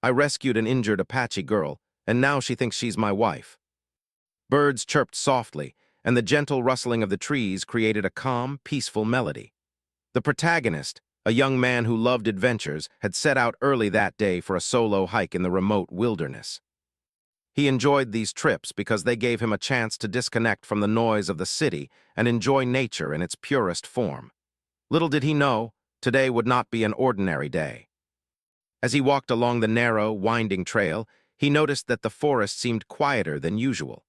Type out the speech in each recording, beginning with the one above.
I rescued an injured Apache girl, and now she thinks she's my wife." Birds chirped softly, and the gentle rustling of the trees created a calm, peaceful melody. The protagonist, a young man who loved adventures, had set out early that day for a solo hike in the remote wilderness. He enjoyed these trips because they gave him a chance to disconnect from the noise of the city and enjoy nature in its purest form. Little did he know, today would not be an ordinary day. As he walked along the narrow, winding trail, he noticed that the forest seemed quieter than usual.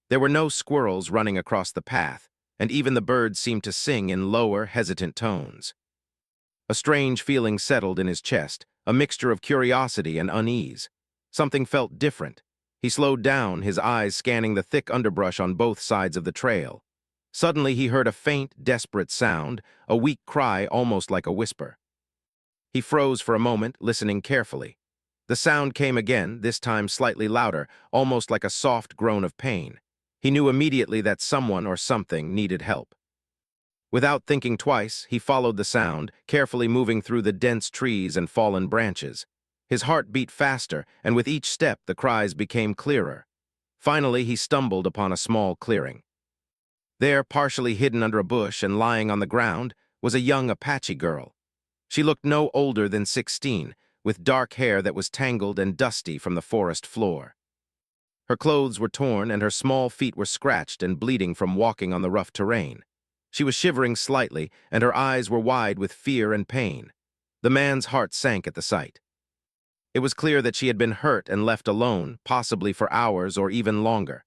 There were no squirrels running across the path, and even the birds seemed to sing in lower, hesitant tones. A strange feeling settled in his chest, a mixture of curiosity and unease. Something felt different. He slowed down, his eyes scanning the thick underbrush on both sides of the trail. Suddenly he heard a faint, desperate sound, a weak cry almost like a whisper. He froze for a moment, listening carefully. The sound came again, this time slightly louder, almost like a soft groan of pain. He knew immediately that someone or something needed help. Without thinking twice, he followed the sound, carefully moving through the dense trees and fallen branches. His heart beat faster, and with each step the cries became clearer. Finally, he stumbled upon a small clearing. There, partially hidden under a bush and lying on the ground, was a young Apache girl. She looked no older than 16, with dark hair that was tangled and dusty from the forest floor. Her clothes were torn and her small feet were scratched and bleeding from walking on the rough terrain. She was shivering slightly, and her eyes were wide with fear and pain. The man's heart sank at the sight. It was clear that she had been hurt and left alone, possibly for hours or even longer.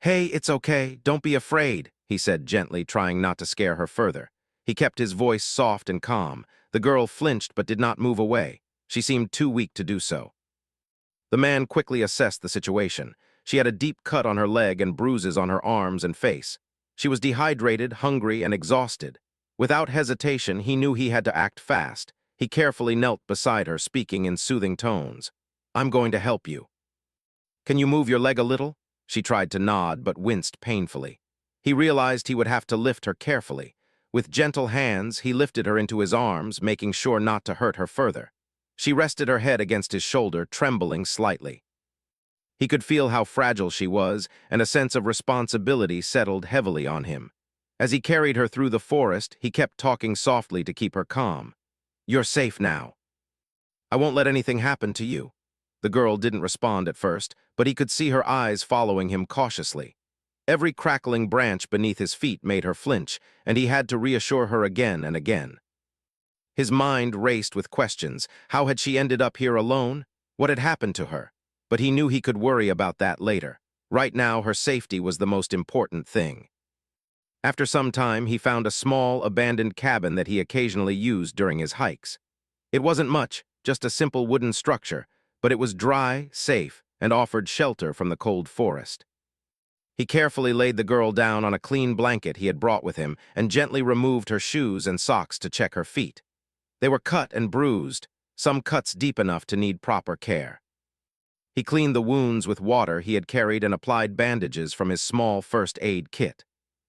"Hey, it's okay, don't be afraid," he said gently, trying not to scare her further. He kept his voice soft and calm. The girl flinched but did not move away. She seemed too weak to do so. The man quickly assessed the situation. She had a deep cut on her leg and bruises on her arms and face. She was dehydrated, hungry, and exhausted. Without hesitation, he knew he had to act fast. He carefully knelt beside her, speaking in soothing tones. "I'm going to help you." "Can you move your leg a little?" She tried to nod, but winced painfully. He realized he would have to lift her carefully. With gentle hands, he lifted her into his arms, making sure not to hurt her further. She rested her head against his shoulder, trembling slightly. He could feel how fragile she was, and a sense of responsibility settled heavily on him. As he carried her through the forest, he kept talking softly to keep her calm. "You're safe now. I won't let anything happen to you." The girl didn't respond at first, but he could see her eyes following him cautiously. Every crackling branch beneath his feet made her flinch, and he had to reassure her again and again. His mind raced with questions. How had she ended up here alone? What had happened to her? But he knew he could worry about that later. Right now, her safety was the most important thing. After some time, he found a small, abandoned cabin that he occasionally used during his hikes. It wasn't much, just a simple wooden structure, but it was dry, safe, and offered shelter from the cold forest. He carefully laid the girl down on a clean blanket he had brought with him and gently removed her shoes and socks to check her feet. They were cut and bruised, some cuts deep enough to need proper care. He cleaned the wounds with water he had carried and applied bandages from his small first aid kit.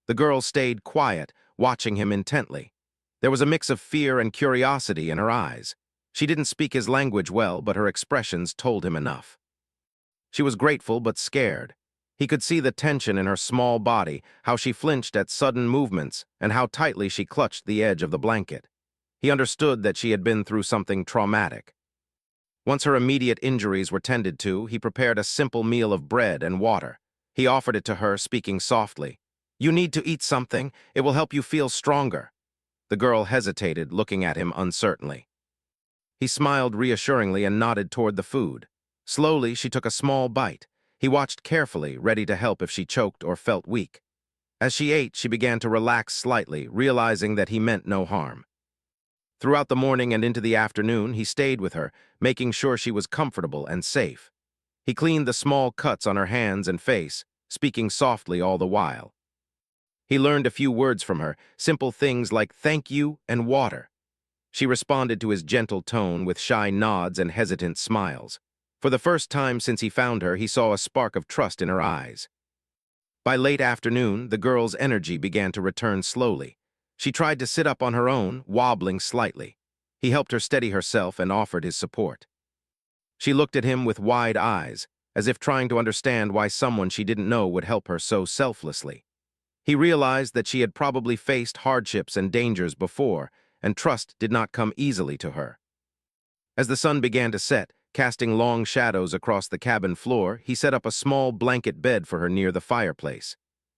The girl stayed quiet, watching him intently. There was a mix of fear and curiosity in her eyes. She didn't speak his language well, but her expressions told him enough. She was grateful but scared. He could see the tension in her small body, how she flinched at sudden movements, and how tightly she clutched the edge of the blanket. He understood that she had been through something traumatic. Once her immediate injuries were tended to, he prepared a simple meal of bread and water. He offered it to her, speaking softly. "You need to eat something. It will help you feel stronger." The girl hesitated, looking at him uncertainly. He smiled reassuringly and nodded toward the food. Slowly, she took a small bite. He watched carefully, ready to help if she choked or felt weak. As she ate, she began to relax slightly, realizing that he meant no harm. Throughout the morning and into the afternoon, he stayed with her, making sure she was comfortable and safe. He cleaned the small cuts on her hands and face, speaking softly all the while. He learned a few words from her, simple things like "thank you" and "water." She responded to his gentle tone with shy nods and hesitant smiles. For the first time since he found her, he saw a spark of trust in her eyes. By late afternoon, the girl's energy began to return slowly. She tried to sit up on her own, wobbling slightly. He helped her steady herself and offered his support. She looked at him with wide eyes, as if trying to understand why someone she didn't know would help her so selflessly. He realized that she had probably faced hardships and dangers before, and trust did not come easily to her. As the sun began to set, casting long shadows across the cabin floor, he set up a small blanket bed for her near the fireplace.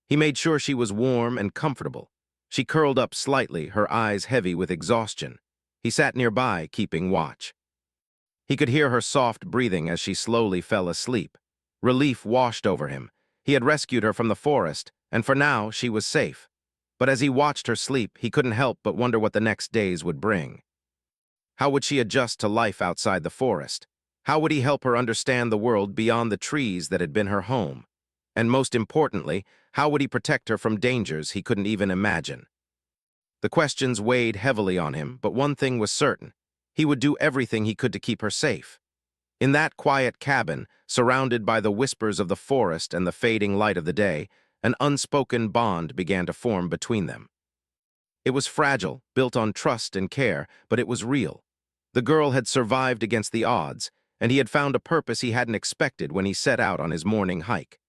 He made sure she was warm and comfortable. She curled up slightly, her eyes heavy with exhaustion. He sat nearby, keeping watch. He could hear her soft breathing as she slowly fell asleep. Relief washed over him. He had rescued her from the forest, and for now she was safe. But as he watched her sleep, he couldn't help but wonder what the next days would bring. How would she adjust to life outside the forest? How would he help her understand the world beyond the trees that had been her home? And most importantly, how would he protect her from dangers he couldn't even imagine? The questions weighed heavily on him, but one thing was certain. He would do everything he could to keep her safe. In that quiet cabin, surrounded by the whispers of the forest and the fading light of the day, an unspoken bond began to form between them. It was fragile, built on trust and care, but it was real. The girl had survived against the odds, and he had found a purpose he hadn't expected when he set out on his morning hike.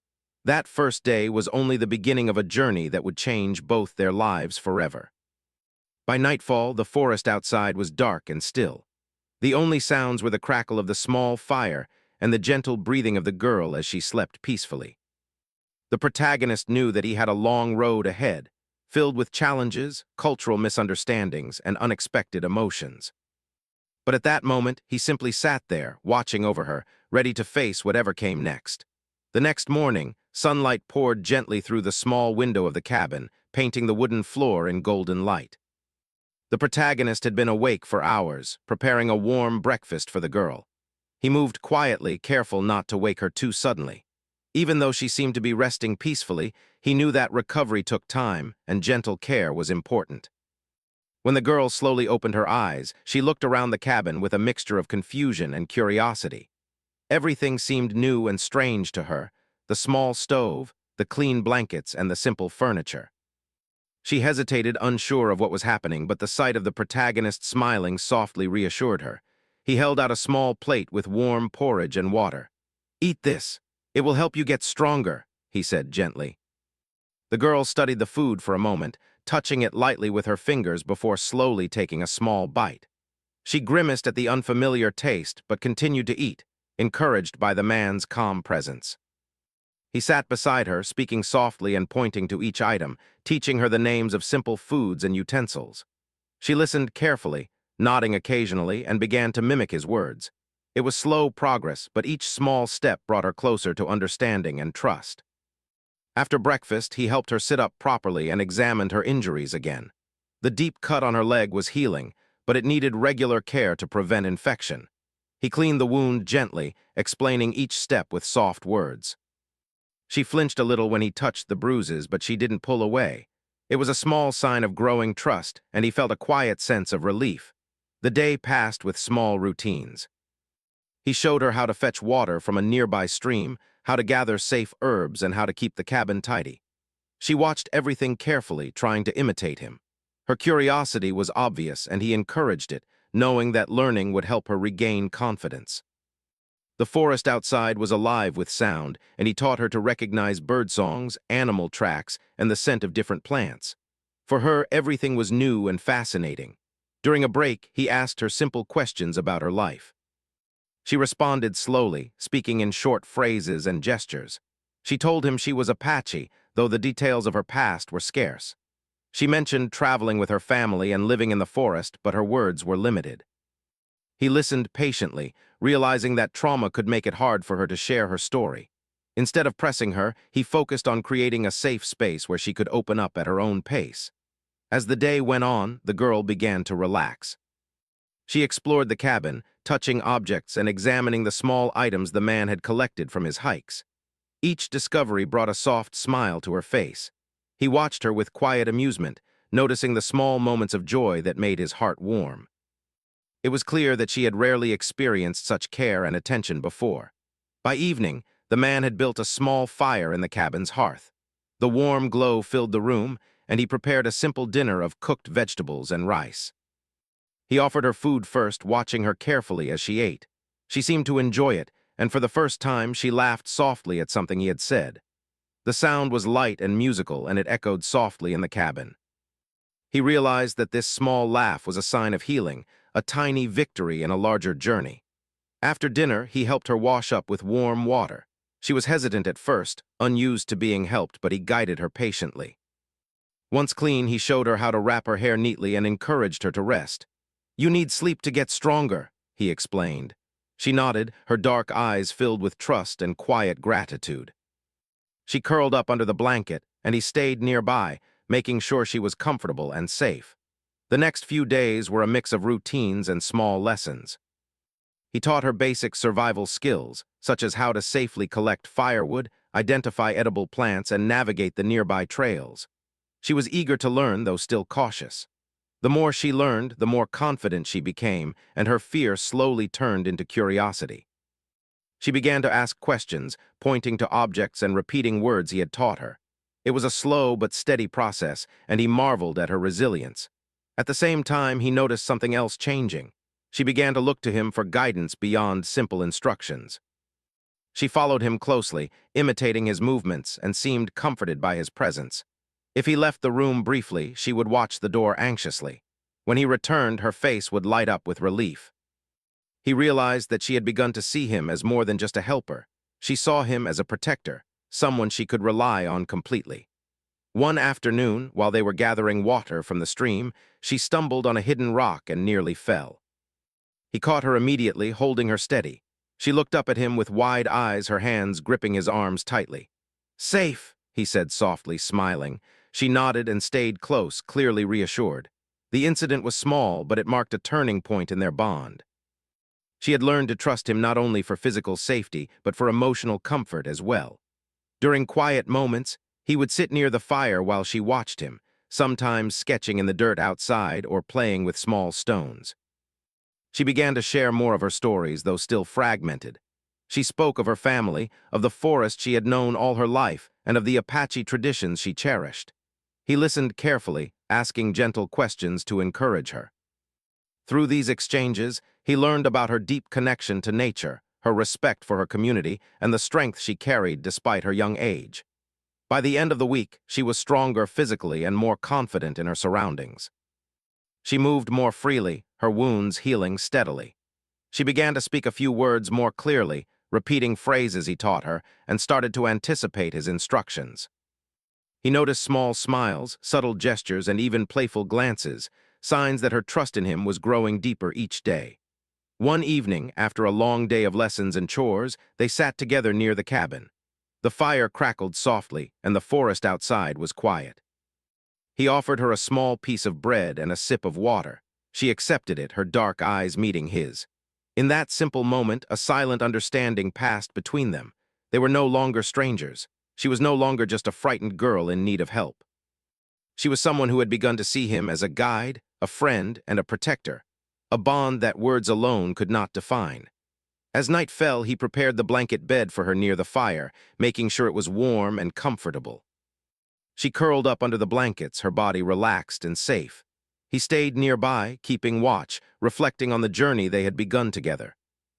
That first day was only the beginning of a journey that would change both their lives forever. By nightfall, the forest outside was dark and still. The only sounds were the crackle of the small fire and the gentle breathing of the girl as she slept peacefully. The protagonist knew that he had a long road ahead, filled with challenges, cultural misunderstandings, and unexpected emotions. But at that moment, he simply sat there, watching over her, ready to face whatever came next. The next morning, sunlight poured gently through the small window of the cabin, painting the wooden floor in golden light. The protagonist had been awake for hours, preparing a warm breakfast for the girl. He moved quietly, careful not to wake her too suddenly. Even though she seemed to be resting peacefully, he knew that recovery took time and gentle care was important. When the girl slowly opened her eyes, she looked around the cabin with a mixture of confusion and curiosity. Everything seemed new and strange to her, the small stove, the clean blankets, and the simple furniture. She hesitated, unsure of what was happening, but the sight of the protagonist smiling softly reassured her. He held out a small plate with warm porridge and water. "Eat this. It will help you get stronger," he said gently. The girl studied the food for a moment, touching it lightly with her fingers before slowly taking a small bite. She grimaced at the unfamiliar taste, but continued to eat, encouraged by the man's calm presence. He sat beside her, speaking softly and pointing to each item, teaching her the names of simple foods and utensils. She listened carefully, nodding occasionally, and began to mimic his words. It was slow progress, but each small step brought her closer to understanding and trust. After breakfast, he helped her sit up properly and examined her injuries again. The deep cut on her leg was healing, but it needed regular care to prevent infection. He cleaned the wound gently, explaining each step with soft words. She flinched a little when he touched the bruises, but she didn't pull away. It was a small sign of growing trust, and he felt a quiet sense of relief. The day passed with small routines. He showed her how to fetch water from a nearby stream, how to gather safe herbs, and how to keep the cabin tidy. She watched everything carefully, trying to imitate him. Her curiosity was obvious, and he encouraged it, knowing that learning would help her regain confidence. The forest outside was alive with sound, and he taught her to recognize bird songs, animal tracks, and the scent of different plants. For her, everything was new and fascinating. During a break, he asked her simple questions about her life. She responded slowly, speaking in short phrases and gestures. She told him she was Apache, though the details of her past were scarce. She mentioned traveling with her family and living in the forest, but her words were limited. He listened patiently, realizing that trauma could make it hard for her to share her story. Instead of pressing her, he focused on creating a safe space where she could open up at her own pace. As the day went on, the girl began to relax. She explored the cabin, touching objects and examining the small items the man had collected from his hikes. Each discovery brought a soft smile to her face. He watched her with quiet amusement, noticing the small moments of joy that made his heart warm. It was clear that she had rarely experienced such care and attention before. By evening, the man had built a small fire in the cabin's hearth. The warm glow filled the room, and he prepared a simple dinner of cooked vegetables and rice. He offered her food first, watching her carefully as she ate. She seemed to enjoy it, and for the first time she laughed softly at something he had said. The sound was light and musical, and it echoed softly in the cabin. He realized that this small laugh was a sign of healing, a tiny victory in a larger journey. After dinner, he helped her wash up with warm water. She was hesitant at first, unused to being helped, but he guided her patiently. Once clean, he showed her how to wrap her hair neatly and encouraged her to rest. "You need sleep to get stronger," he explained. She nodded, her dark eyes filled with trust and quiet gratitude. She curled up under the blanket, and he stayed nearby, making sure she was comfortable and safe. The next few days were a mix of routines and small lessons. He taught her basic survival skills, such as how to safely collect firewood, identify edible plants, and navigate the nearby trails. She was eager to learn, though still cautious. The more she learned, the more confident she became, and her fear slowly turned into curiosity. She began to ask questions, pointing to objects and repeating words he had taught her. It was a slow but steady process, and he marveled at her resilience. At the same time, he noticed something else changing. She began to look to him for guidance beyond simple instructions. She followed him closely, imitating his movements, and seemed comforted by his presence. If he left the room briefly, she would watch the door anxiously. When he returned, her face would light up with relief. He realized that she had begun to see him as more than just a helper. She saw him as a protector, someone she could rely on completely. One afternoon, while they were gathering water from the stream, she stumbled on a hidden rock and nearly fell. He caught her immediately, holding her steady. She looked up at him with wide eyes, her hands gripping his arms tightly. "Safe," he said softly, smiling. She nodded and stayed close, clearly reassured. The incident was small, but it marked a turning point in their bond. She had learned to trust him not only for physical safety, but for emotional comfort as well. During quiet moments, he would sit near the fire while she watched him, sometimes sketching in the dirt outside or playing with small stones. She began to share more of her stories, though still fragmented. She spoke of her family, of the forest she had known all her life, and of the Apache traditions she cherished. He listened carefully, asking gentle questions to encourage her. Through these exchanges, he learned about her deep connection to nature, her respect for her community, and the strength she carried despite her young age. By the end of the week, she was stronger physically and more confident in her surroundings. She moved more freely, her wounds healing steadily. She began to speak a few words more clearly, repeating phrases he taught her, and started to anticipate his instructions. He noticed small smiles, subtle gestures, and even playful glances, signs that her trust in him was growing deeper each day. One evening, after a long day of lessons and chores, they sat together near the cabin. The fire crackled softly, and the forest outside was quiet. He offered her a small piece of bread and a sip of water. She accepted it, her dark eyes meeting his. In that simple moment, a silent understanding passed between them. They were no longer strangers. She was no longer just a frightened girl in need of help. She was someone who had begun to see him as a guide, a friend, and a protector, a bond that words alone could not define. As night fell, he prepared the blanket bed for her near the fire, making sure it was warm and comfortable. She curled up under the blankets, her body relaxed and safe. He stayed nearby, keeping watch, reflecting on the journey they had begun together.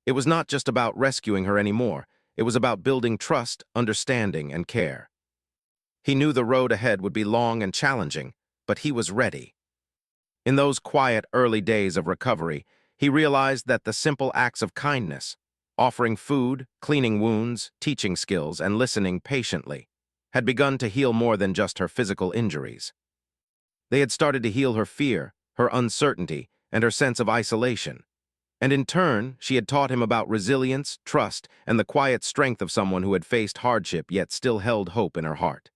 It was not just about rescuing her anymore. It was about building trust, understanding, and care. He knew the road ahead would be long and challenging, but he was ready. In those quiet early days of recovery, he realized that the simple acts of kindness, offering food, cleaning wounds, teaching skills, and listening patiently, had begun to heal more than just her physical injuries. They had started to heal her fear, her uncertainty, and her sense of isolation. And in turn, she had taught him about resilience, trust, and the quiet strength of someone who had faced hardship yet still held hope in her heart.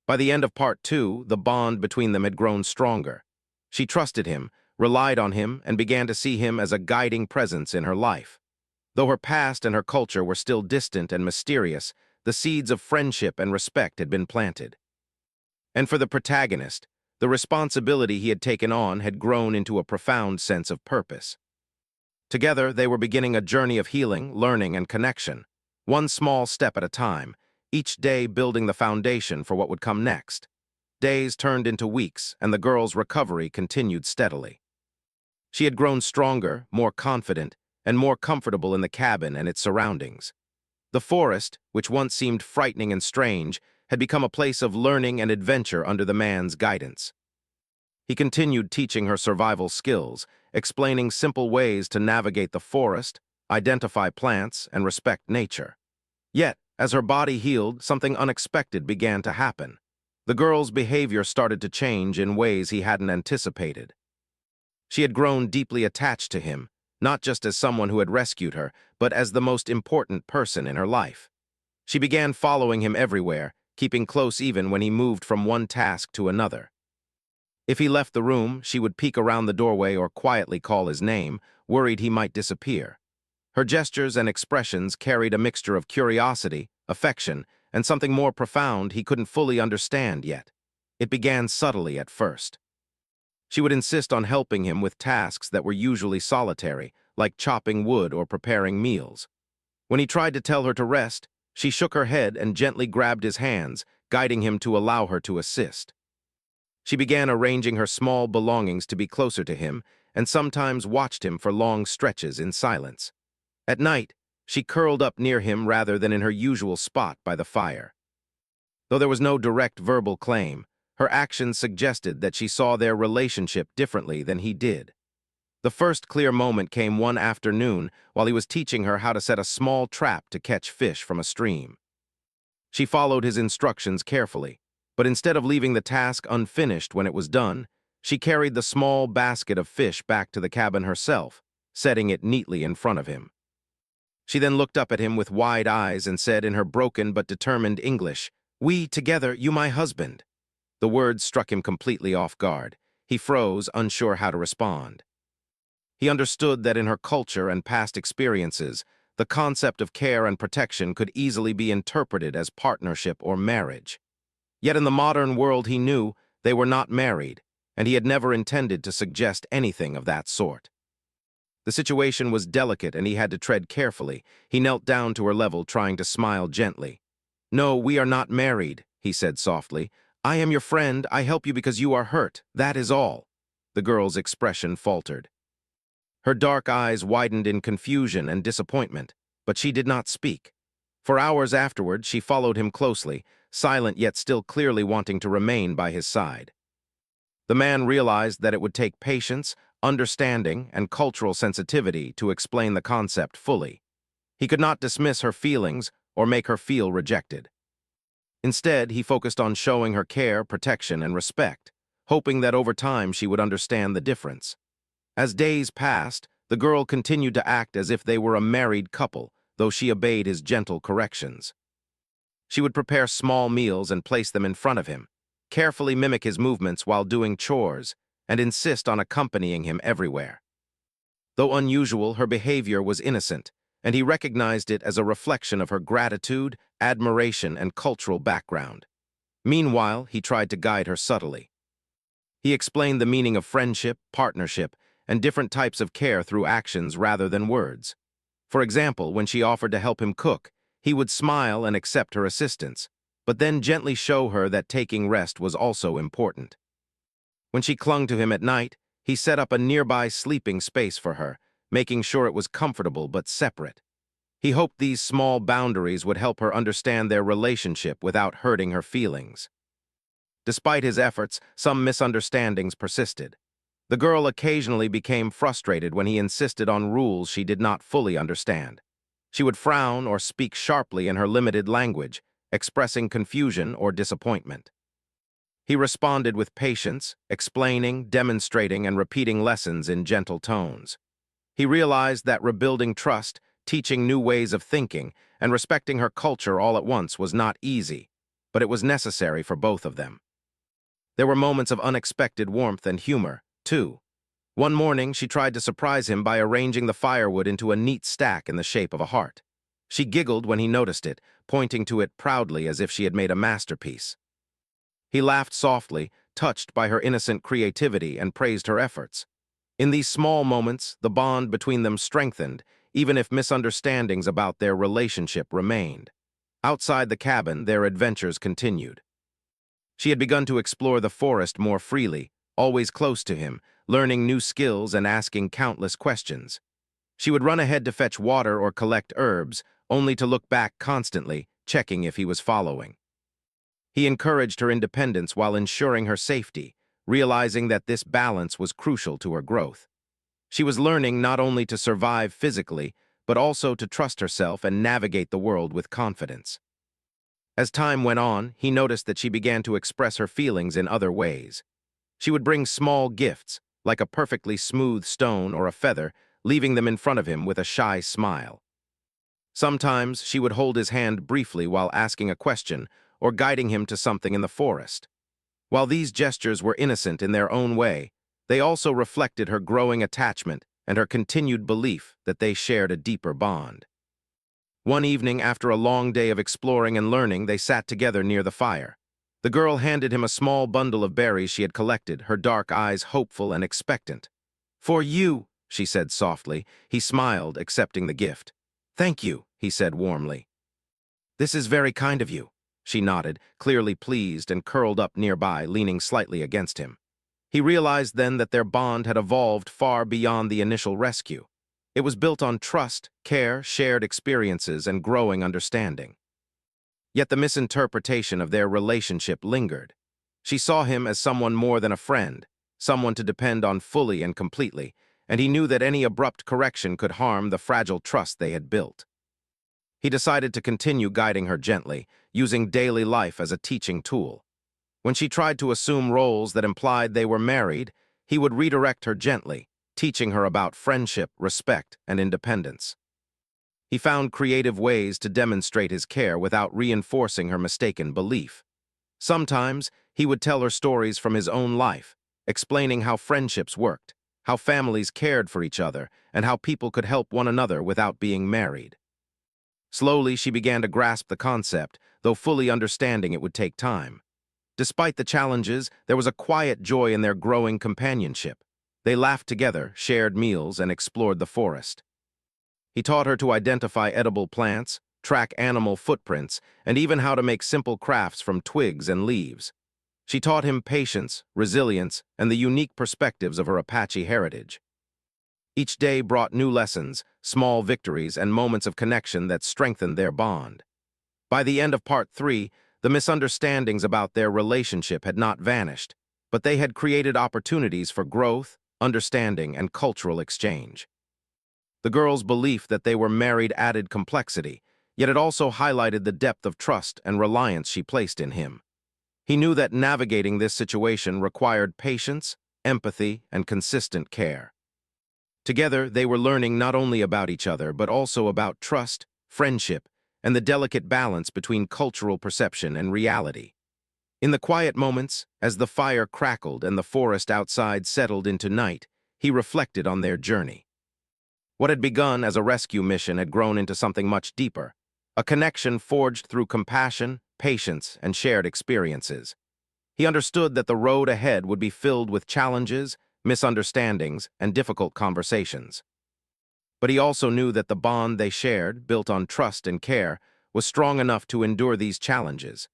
By the end of part 2, the bond between them had grown stronger. She trusted him, relied on him, and began to see him as a guiding presence in her life. Though her past and her culture were still distant and mysterious, the seeds of friendship and respect had been planted. And for the protagonist, the responsibility he had taken on had grown into a profound sense of purpose. Together, they were beginning a journey of healing, learning, and connection, one small step at a time, each day building the foundation for what would come next. Days turned into weeks, and the girl's recovery continued steadily. She had grown stronger, more confident, and more comfortable in the cabin and its surroundings. The forest, which once seemed frightening and strange, had become a place of learning and adventure under the man's guidance. He continued teaching her survival skills, explaining simple ways to navigate the forest, identify plants, and respect nature. Yet, as her body healed, something unexpected began to happen. The girl's behavior started to change in ways he hadn't anticipated. She had grown deeply attached to him, not just as someone who had rescued her, but as the most important person in her life. She began following him everywhere, keeping close even when he moved from one task to another. If he left the room, she would peek around the doorway or quietly call his name, worried he might disappear. Her gestures and expressions carried a mixture of curiosity, affection, and something more profound he couldn't fully understand yet. It began subtly at first. She would insist on helping him with tasks that were usually solitary, like chopping wood or preparing meals. When he tried to tell her to rest, she shook her head and gently grabbed his hands, guiding him to allow her to assist. She began arranging her small belongings to be closer to him, and sometimes watched him for long stretches in silence. At night, she curled up near him rather than in her usual spot by the fire. Though there was no direct verbal claim, her actions suggested that she saw their relationship differently than he did. The first clear moment came one afternoon while he was teaching her how to set a small trap to catch fish from a stream. She followed his instructions carefully, but instead of leaving the task unfinished when it was done, she carried the small basket of fish back to the cabin herself, setting it neatly in front of him. She then looked up at him with wide eyes and said in her broken but determined English, "We together, you my husband." The words struck him completely off guard. He froze, unsure how to respond. He understood that in her culture and past experiences, the concept of care and protection could easily be interpreted as partnership or marriage. Yet in the modern world he knew they were not married, and he had never intended to suggest anything of that sort. The situation was delicate and he had to tread carefully. He knelt down to her level, trying to smile gently. "No, we are not married," he said softly. "I am your friend. I help you because you are hurt. That is all." The girl's expression faltered. Her dark eyes widened in confusion and disappointment, but she did not speak. For hours afterward, she followed him closely, silent yet still clearly wanting to remain by his side. The man realized that it would take patience, understanding, and cultural sensitivity to explain the concept fully. He could not dismiss her feelings or make her feel rejected. Instead, he focused on showing her care, protection, and respect, hoping that over time she would understand the difference. As days passed, the girl continued to act as if they were a married couple, though she obeyed his gentle corrections. She would prepare small meals and place them in front of him, carefully mimic his movements while doing chores, and insist on accompanying him everywhere. Though unusual, her behavior was innocent, and he recognized it as a reflection of her gratitude, admiration, and cultural background. Meanwhile, he tried to guide her subtly. He explained the meaning of friendship, partnership, and different types of care through actions rather than words. For example, when she offered to help him cook, he would smile and accept her assistance, but then gently show her that taking rest was also important. When she clung to him at night, he set up a nearby sleeping space for her, making sure it was comfortable but separate. He hoped these small boundaries would help her understand their relationship without hurting her feelings. Despite his efforts, some misunderstandings persisted. The girl occasionally became frustrated when he insisted on rules she did not fully understand. She would frown or speak sharply in her limited language, expressing confusion or disappointment. He responded with patience, explaining, demonstrating, and repeating lessons in gentle tones. He realized that rebuilding trust, teaching new ways of thinking, and respecting her culture all at once was not easy, but it was necessary for both of them. There were moments of unexpected warmth and humor, too. One morning, she tried to surprise him by arranging the firewood into a neat stack in the shape of a heart. She giggled when he noticed it, pointing to it proudly as if she had made a masterpiece. He laughed softly, touched by her innocent creativity, and praised her efforts. In these small moments, the bond between them strengthened, even if misunderstandings about their relationship remained. Outside the cabin, their adventures continued. She had begun to explore the forest more freely, always close to him, learning new skills and asking countless questions. She would run ahead to fetch water or collect herbs, only to look back constantly, checking if he was following. He encouraged her independence while ensuring her safety, realizing that this balance was crucial to her growth. She was learning not only to survive physically, but also to trust herself and navigate the world with confidence. As time went on, he noticed that she began to express her feelings in other ways. She would bring small gifts, like a perfectly smooth stone or a feather, leaving them in front of him with a shy smile. Sometimes she would hold his hand briefly while asking a question or guiding him to something in the forest. While these gestures were innocent in their own way, they also reflected her growing attachment and her continued belief that they shared a deeper bond. One evening, after a long day of exploring and learning, they sat together near the fire. The girl handed him a small bundle of berries she had collected, her dark eyes hopeful and expectant. "For you," she said softly. He smiled, accepting the gift. "Thank you," he said warmly. "This is very kind of you." She nodded, clearly pleased, and curled up nearby, leaning slightly against him. He realized then that their bond had evolved far beyond the initial rescue. It was built on trust, care, shared experiences, and growing understanding. Yet the misinterpretation of their relationship lingered. She saw him as someone more than a friend, someone to depend on fully and completely, and he knew that any abrupt correction could harm the fragile trust they had built. He decided to continue guiding her gently, using daily life as a teaching tool. When she tried to assume roles that implied they were married, he would redirect her gently, teaching her about friendship, respect, and independence. He found creative ways to demonstrate his care without reinforcing her mistaken belief. Sometimes, he would tell her stories from his own life, explaining how friendships worked, how families cared for each other, and how people could help one another without being married. Slowly, she began to grasp the concept, though fully understanding it would take time. Despite the challenges, there was a quiet joy in their growing companionship. They laughed together, shared meals, and explored the forest. He taught her to identify edible plants, track animal footprints, and even how to make simple crafts from twigs and leaves. She taught him patience, resilience, and the unique perspectives of her Apache heritage. Each day brought new lessons, small victories, and moments of connection that strengthened their bond. By the end of Part 3, the misunderstandings about their relationship had not vanished, but they had created opportunities for growth, understanding, and cultural exchange. The girl's belief that they were married added complexity, yet it also highlighted the depth of trust and reliance she placed in him. He knew that navigating this situation required patience, empathy, and consistent care. Together, they were learning not only about each other, but also about trust, friendship, and the delicate balance between cultural perception and reality. In the quiet moments, as the fire crackled and the forest outside settled into night, he reflected on their journey. What had begun as a rescue mission had grown into something much deeper, a connection forged through compassion, patience, and shared experiences. He understood that the road ahead would be filled with challenges, misunderstandings, and difficult conversations. But he also knew that the bond they shared, built on trust and care, was strong enough to endure these challenges.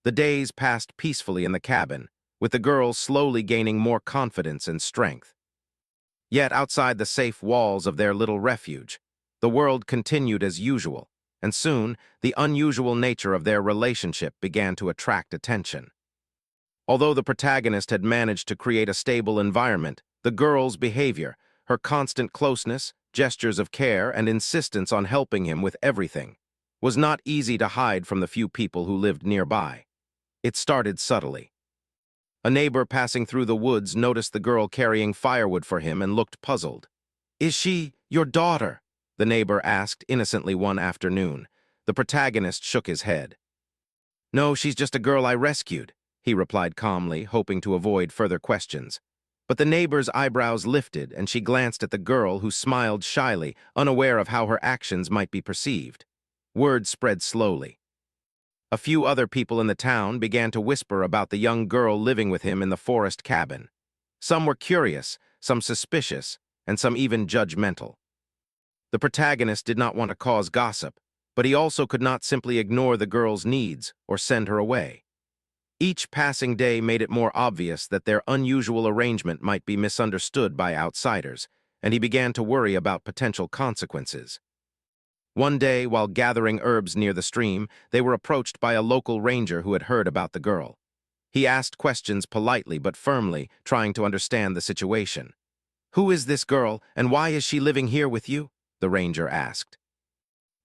The days passed peacefully in the cabin, with the girl slowly gaining more confidence and strength. Yet outside the safe walls of their little refuge, the world continued as usual, and soon the unusual nature of their relationship began to attract attention. Although the protagonist had managed to create a stable environment, the girl's behavior, her constant closeness, gestures of care, and insistence on helping him with everything, was not easy to hide from the few people who lived nearby. It started subtly. A neighbor passing through the woods noticed the girl carrying firewood for him and looked puzzled. "Is she your daughter?" the neighbor asked innocently one afternoon. The protagonist shook his head. "No, she's just a girl I rescued," he replied calmly, hoping to avoid further questions. But the neighbor's eyebrows lifted, and she glanced at the girl, who smiled shyly, unaware of how her actions might be perceived. Word spread slowly. A few other people in the town began to whisper about the young girl living with him in the forest cabin. Some were curious, some suspicious, and some even judgmental. The protagonist did not want to cause gossip, but he also could not simply ignore the girl's needs or send her away. Each passing day made it more obvious that their unusual arrangement might be misunderstood by outsiders, and he began to worry about potential consequences. One day, while gathering herbs near the stream, they were approached by a local ranger who had heard about the girl. He asked questions politely but firmly, trying to understand the situation. "Who is this girl, and why is she living here with you?" the ranger asked.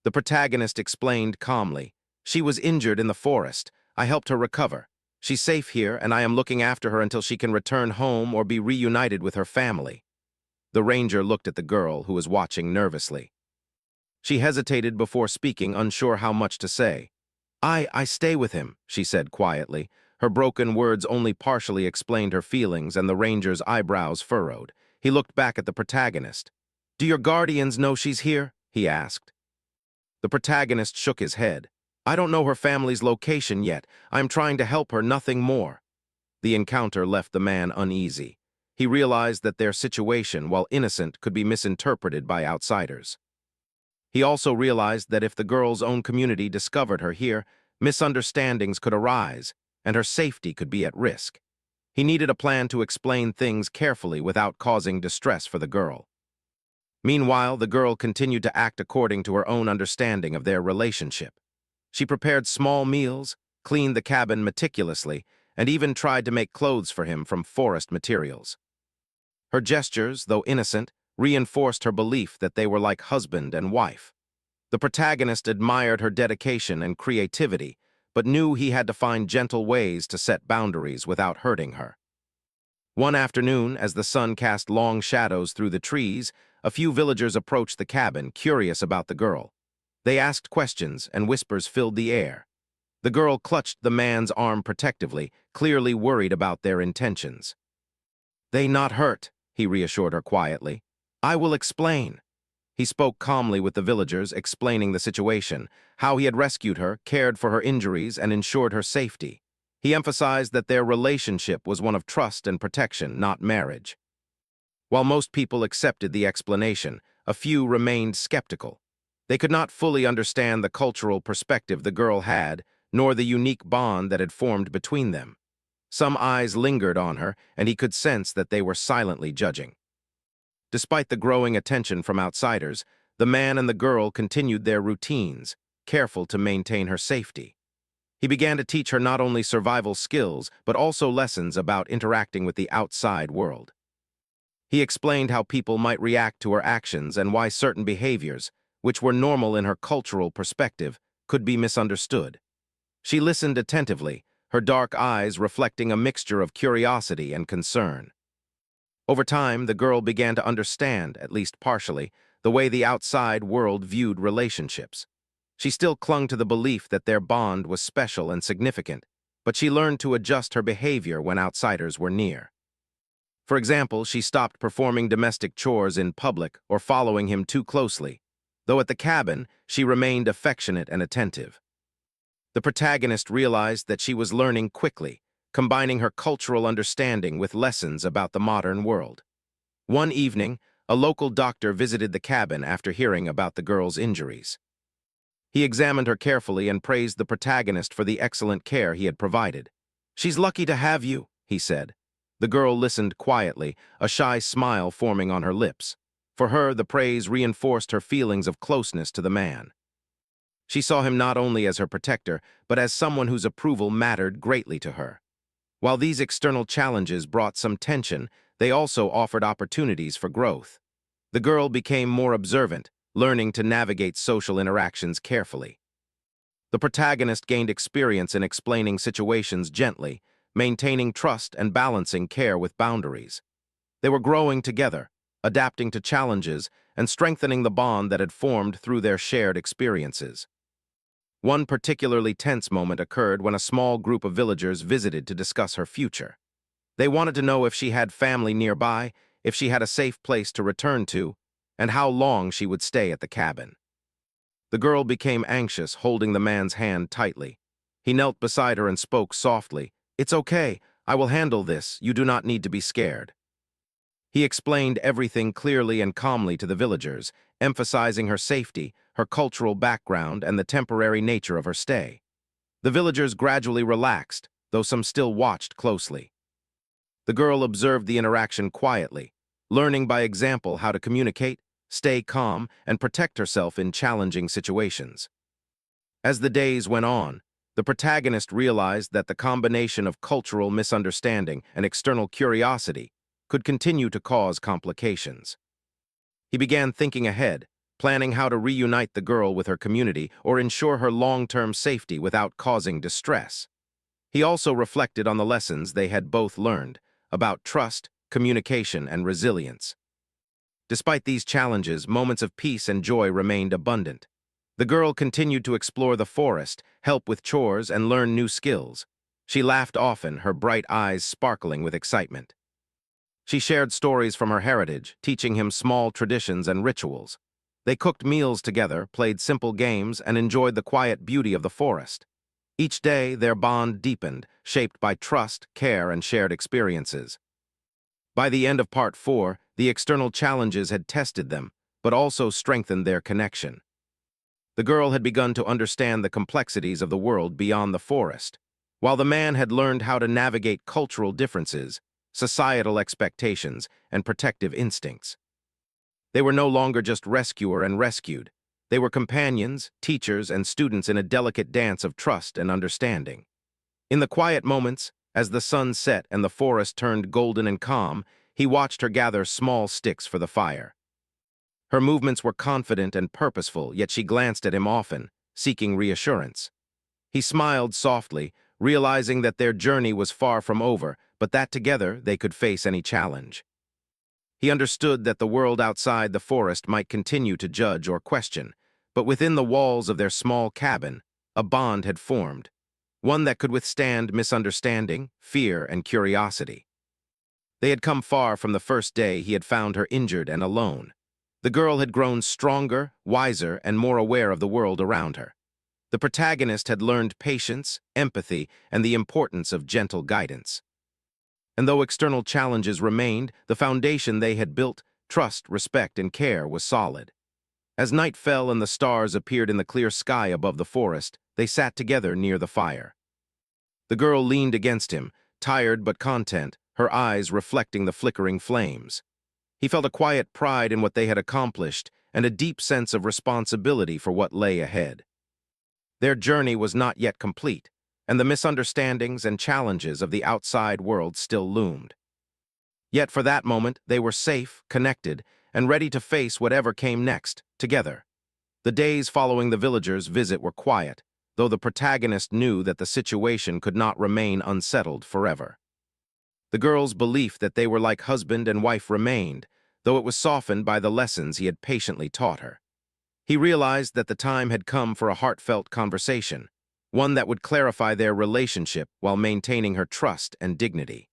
The protagonist explained calmly. "She was injured in the forest. I helped her recover. She's safe here, and I am looking after her until she can return home or be reunited with her family." The ranger looked at the girl, who was watching nervously. She hesitated before speaking, unsure how much to say. I stay with him," she said quietly. Her broken words only partially explained her feelings, and the ranger's eyebrows furrowed. He looked back at the protagonist. "Do your guardians know she's here?" he asked. The protagonist shook his head. "I don't know her family's location yet. I'm trying to help her, nothing more." The encounter left the man uneasy. He realized that their situation, while innocent, could be misinterpreted by outsiders. He also realized that if the girl's own community discovered her here, misunderstandings could arise, and her safety could be at risk. He needed a plan to explain things carefully without causing distress for the girl. Meanwhile, the girl continued to act according to her own understanding of their relationship. She prepared small meals, cleaned the cabin meticulously, and even tried to make clothes for him from forest materials. Her gestures, though innocent, reinforced her belief that they were like husband and wife. The protagonist admired her dedication and creativity, but knew he had to find gentle ways to set boundaries without hurting her. One afternoon, as the sun cast long shadows through the trees, a few villagers approached the cabin, curious about the girl. They asked questions, and whispers filled the air. The girl clutched the man's arm protectively, clearly worried about their intentions. "They not hurt," he reassured her quietly. "I will explain." He spoke calmly with the villagers, explaining the situation, how he had rescued her, cared for her injuries, and ensured her safety. He emphasized that their relationship was one of trust and protection, not marriage. While most people accepted the explanation, a few remained skeptical. They could not fully understand the cultural perspective the girl had, nor the unique bond that had formed between them. Some eyes lingered on her, and he could sense that they were silently judging. Despite the growing attention from outsiders, the man and the girl continued their routines, careful to maintain her safety. He began to teach her not only survival skills, but also lessons about interacting with the outside world. He explained how people might react to her actions and why certain behaviors, which were normal in her cultural perspective, could be misunderstood. She listened attentively, her dark eyes reflecting a mixture of curiosity and concern. Over time, the girl began to understand, at least partially, the way the outside world viewed relationships. She still clung to the belief that their bond was special and significant, but she learned to adjust her behavior when outsiders were near. For example, she stopped performing domestic chores in public or following him too closely, though at the cabin, she remained affectionate and attentive. The protagonist realized that she was learning quickly, combining her cultural understanding with lessons about the modern world. One evening, a local doctor visited the cabin after hearing about the girl's injuries. He examined her carefully and praised the protagonist for the excellent care he had provided. "She's lucky to have you," he said. The girl listened quietly, a shy smile forming on her lips. For her, the praise reinforced her feelings of closeness to the man. She saw him not only as her protector, but as someone whose approval mattered greatly to her. While these external challenges brought some tension, they also offered opportunities for growth. The girl became more observant, learning to navigate social interactions carefully. The protagonist gained experience in explaining situations gently, maintaining trust and balancing care with boundaries. They were growing together, adapting to challenges, and strengthening the bond that had formed through their shared experiences. One particularly tense moment occurred when a small group of villagers visited to discuss her future. They wanted to know if she had family nearby, if she had a safe place to return to, and how long she would stay at the cabin. The girl became anxious, holding the man's hand tightly. He knelt beside her and spoke softly. "It's okay. I will handle this. You do not need to be scared." He explained everything clearly and calmly to the villagers, emphasizing her safety, her cultural background, and the temporary nature of her stay. The villagers gradually relaxed, though some still watched closely. The girl observed the interaction quietly, learning by example how to communicate, stay calm, and protect herself in challenging situations. As the days went on, the protagonist realized that the combination of cultural misunderstanding and external curiosity could continue to cause complications. He began thinking ahead, planning how to reunite the girl with her community or ensure her long-term safety without causing distress. He also reflected on the lessons they had both learned about trust, communication, and resilience. Despite these challenges, moments of peace and joy remained abundant. The girl continued to explore the forest, help with chores, and learn new skills. She laughed often, her bright eyes sparkling with excitement. She shared stories from her heritage, teaching him small traditions and rituals. They cooked meals together, played simple games, and enjoyed the quiet beauty of the forest. Each day, their bond deepened, shaped by trust, care, and shared experiences. By the end of Part 4, the external challenges had tested them, but also strengthened their connection. The girl had begun to understand the complexities of the world beyond the forest, while the man had learned how to navigate cultural differences, societal expectations, and protective instincts. They were no longer just rescuer and rescued. They were companions, teachers, and students in a delicate dance of trust and understanding. In the quiet moments, as the sun set and the forest turned golden and calm, he watched her gather small sticks for the fire. Her movements were confident and purposeful, yet she glanced at him often, seeking reassurance. He smiled softly, realizing that their journey was far from over, but that together they could face any challenge. He understood that the world outside the forest might continue to judge or question, but within the walls of their small cabin, a bond had formed, one that could withstand misunderstanding, fear, and curiosity. They had come far from the first day he had found her injured and alone. The girl had grown stronger, wiser, and more aware of the world around her. The protagonist had learned patience, empathy, and the importance of gentle guidance. And though external challenges remained, the foundation they had built, trust, respect, and care, was solid. As night fell and the stars appeared in the clear sky above the forest, they sat together near the fire. The girl leaned against him, tired but content, her eyes reflecting the flickering flames. He felt a quiet pride in what they had accomplished and a deep sense of responsibility for what lay ahead. Their journey was not yet complete, and the misunderstandings and challenges of the outside world still loomed. Yet for that moment, they were safe, connected, and ready to face whatever came next, together. The days following the villagers' visit were quiet, though the protagonist knew that the situation could not remain unsettled forever. The girl's belief that they were like husband and wife remained, though it was softened by the lessons he had patiently taught her. He realized that the time had come for a heartfelt conversation, one that would clarify their relationship while maintaining her trust and dignity.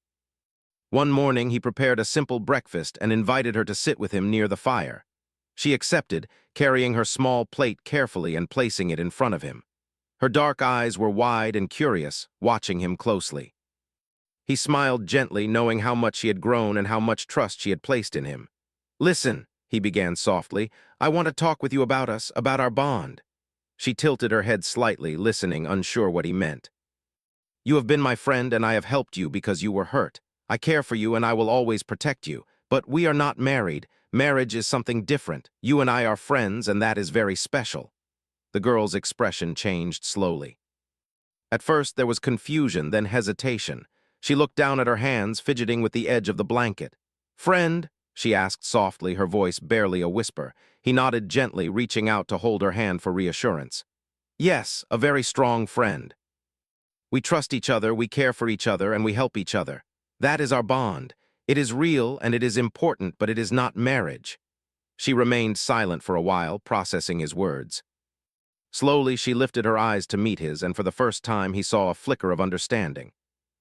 One morning, he prepared a simple breakfast and invited her to sit with him near the fire. She accepted, carrying her small plate carefully and placing it in front of him. Her dark eyes were wide and curious, watching him closely. He smiled gently, knowing how much she had grown and how much trust she had placed in him. "Listen," he began softly, "I want to talk with you about us, about our bond." She tilted her head slightly, listening, unsure what he meant. "You have been my friend and I have helped you because you were hurt. I care for you and I will always protect you. But we are not married. Marriage is something different. You and I are friends and that is very special." The girl's expression changed slowly. At first there was confusion, then hesitation. She looked down at her hands, fidgeting with the edge of the blanket. "Friend?" she asked softly, her voice barely a whisper. He nodded gently, reaching out to hold her hand for reassurance. "Yes, a very strong friend. We trust each other, we care for each other, and we help each other. That is our bond. It is real and it is important, but it is not marriage." She remained silent for a while, processing his words. Slowly, she lifted her eyes to meet his, and for the first time he saw a flicker of understanding.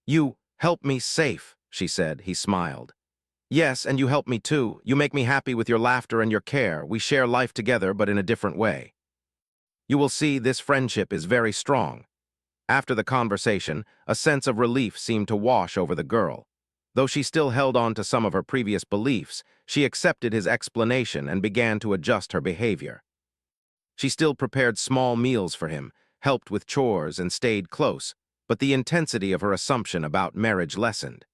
"You help me safe," she said. He smiled. "Yes, and you help me too. You make me happy with your laughter and your care. We share life together, but in a different way. You will see this friendship is very strong." After the conversation, a sense of relief seemed to wash over the girl. Though she still held on to some of her previous beliefs, she accepted his explanation and began to adjust her behavior. She still prepared small meals for him, helped with chores, and stayed close, but the intensity of her assumption about marriage lessened.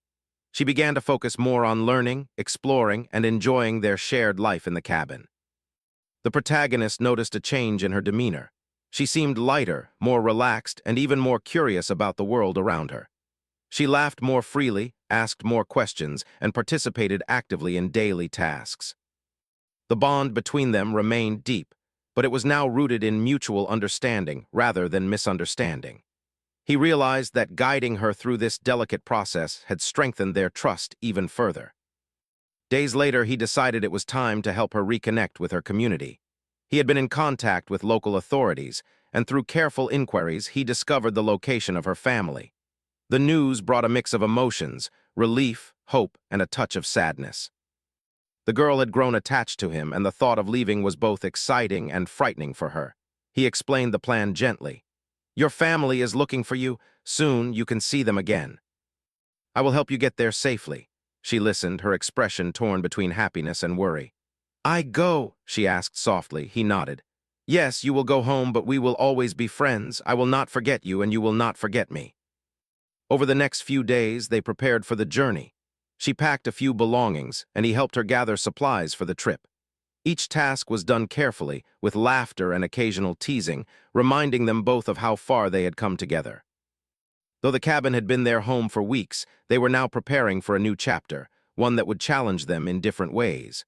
She began to focus more on learning, exploring, and enjoying their shared life in the cabin. The protagonist noticed a change in her demeanor. She seemed lighter, more relaxed, and even more curious about the world around her. She laughed more freely, asked more questions, and participated actively in daily tasks. The bond between them remained deep, but it was now rooted in mutual understanding rather than misunderstanding. He realized that guiding her through this delicate process had strengthened their trust even further. Days later, he decided it was time to help her reconnect with her community. He had been in contact with local authorities, and through careful inquiries, he discovered the location of her family. The news brought a mix of emotions, relief, hope, and a touch of sadness. The girl had grown attached to him, and the thought of leaving was both exciting and frightening for her. He explained the plan gently. "Your family is looking for you. Soon you can see them again. I will help you get there safely." She listened, her expression torn between happiness and worry. "I go?" she asked softly. He nodded. "Yes, you will go home, but we will always be friends. I will not forget you, and you will not forget me." Over the next few days, they prepared for the journey. She packed a few belongings, and he helped her gather supplies for the trip. Each task was done carefully, with laughter and occasional teasing, reminding them both of how far they had come together. Though the cabin had been their home for weeks, they were now preparing for a new chapter, one that would challenge them in different ways.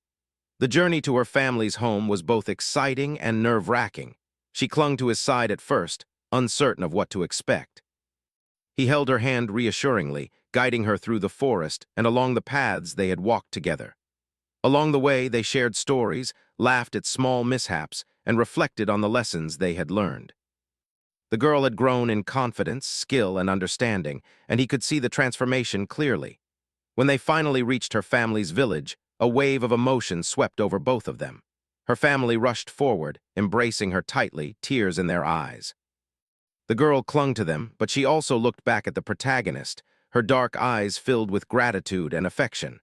The journey to her family's home was both exciting and nerve-wracking. She clung to his side at first, uncertain of what to expect. He held her hand reassuringly, guiding her through the forest and along the paths they had walked together. Along the way, they shared stories, laughed at small mishaps, and reflected on the lessons they had learned. The girl had grown in confidence, skill, and understanding, and he could see the transformation clearly. When they finally reached her family's village, a wave of emotion swept over both of them. Her family rushed forward, embracing her tightly, tears in their eyes. The girl clung to them, but she also looked back at the protagonist, her dark eyes filled with gratitude and affection.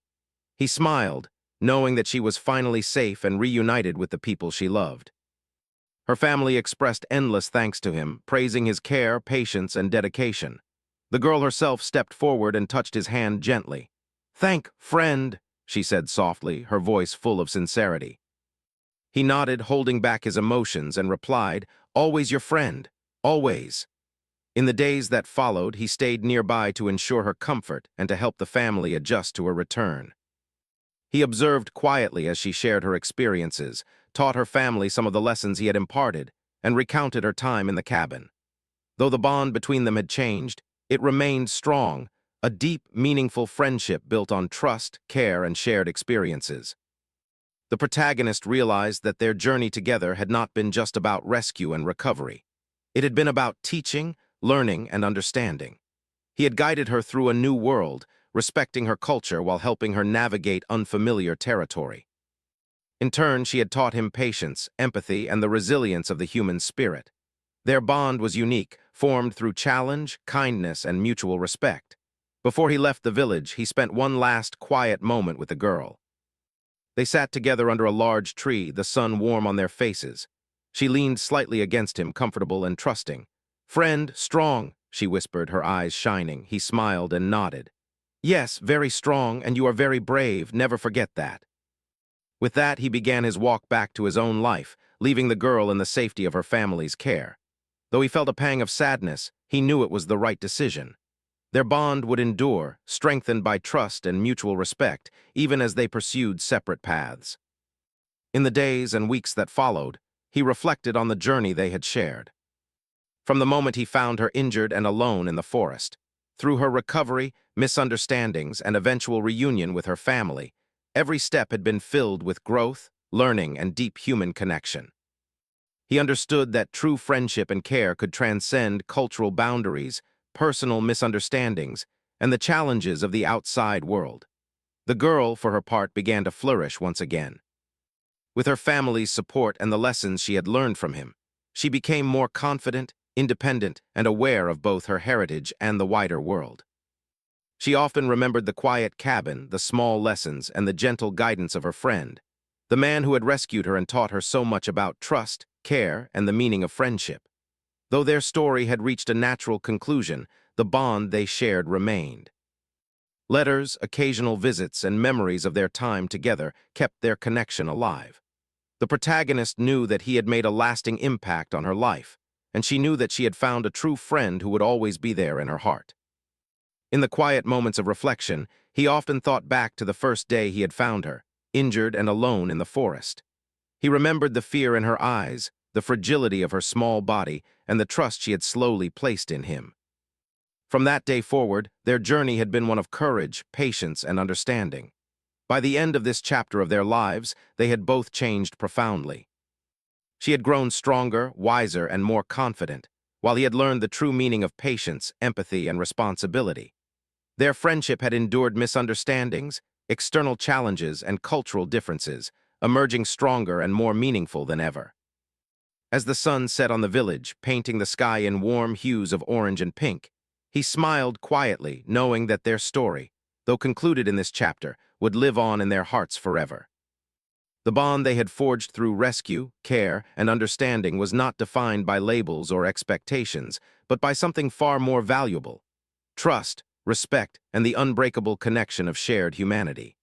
He smiled, knowing that she was finally safe and reunited with the people she loved. Her family expressed endless thanks to him, praising his care, patience, and dedication. The girl herself stepped forward and touched his hand gently. "Thank, friend," she said softly, her voice full of sincerity. He nodded, holding back his emotions, and replied, "Always your friend, always." In the days that followed, he stayed nearby to ensure her comfort and to help the family adjust to her return. He observed quietly as she shared her experiences, taught her family some of the lessons he had imparted, and recounted her time in the cabin. Though the bond between them had changed, it remained strong, a deep, meaningful friendship built on trust, care, and shared experiences. The protagonist realized that their journey together had not been just about rescue and recovery. It had been about teaching, learning, and understanding. He had guided her through a new world, respecting her culture while helping her navigate unfamiliar territory. In turn, she had taught him patience, empathy, and the resilience of the human spirit. Their bond was unique, formed through challenge, kindness, and mutual respect. Before he left the village, he spent one last quiet moment with the girl. They sat together under a large tree, the sun warm on their faces. She leaned slightly against him, comfortable and trusting. "Friend, strong," she whispered, her eyes shining. He smiled and nodded. "Yes, very strong, and you are very brave. Never forget that." With that, he began his walk back to his own life, leaving the girl in the safety of her family's care. Though he felt a pang of sadness, he knew it was the right decision. Their bond would endure, strengthened by trust and mutual respect, even as they pursued separate paths. In the days and weeks that followed, he reflected on the journey they had shared. From the moment he found her injured and alone in the forest, through her recovery, misunderstandings, and eventual reunion with her family, every step had been filled with growth, learning, and deep human connection. He understood that true friendship and care could transcend cultural boundaries, personal misunderstandings, and the challenges of the outside world. The girl, for her part, began to flourish once again. With her family's support and the lessons she had learned from him, she became more confident, independent, and aware of both her heritage and the wider world. She often remembered the quiet cabin, the small lessons, and the gentle guidance of her friend, the man who had rescued her and taught her so much about trust, care, and the meaning of friendship. Though their story had reached a natural conclusion, the bond they shared remained. Letters, occasional visits, and memories of their time together kept their connection alive. The protagonist knew that he had made a lasting impact on her life, and she knew that she had found a true friend who would always be there in her heart. In the quiet moments of reflection, he often thought back to the first day he had found her, injured and alone in the forest. He remembered the fear in her eyes, the fragility of her small body, and the trust she had slowly placed in him. From that day forward, their journey had been one of courage, patience, and understanding. By the end of this chapter of their lives, they had both changed profoundly. She had grown stronger, wiser, and more confident, while he had learned the true meaning of patience, empathy, and responsibility. Their friendship had endured misunderstandings, external challenges, and cultural differences, emerging stronger and more meaningful than ever. As the sun set on the village, painting the sky in warm hues of orange and pink, he smiled quietly, knowing that their story, though concluded in this chapter, would live on in their hearts forever. The bond they had forged through rescue, care, and understanding was not defined by labels or expectations, but by something far more valuable: trust, respect, and the unbreakable connection of shared humanity.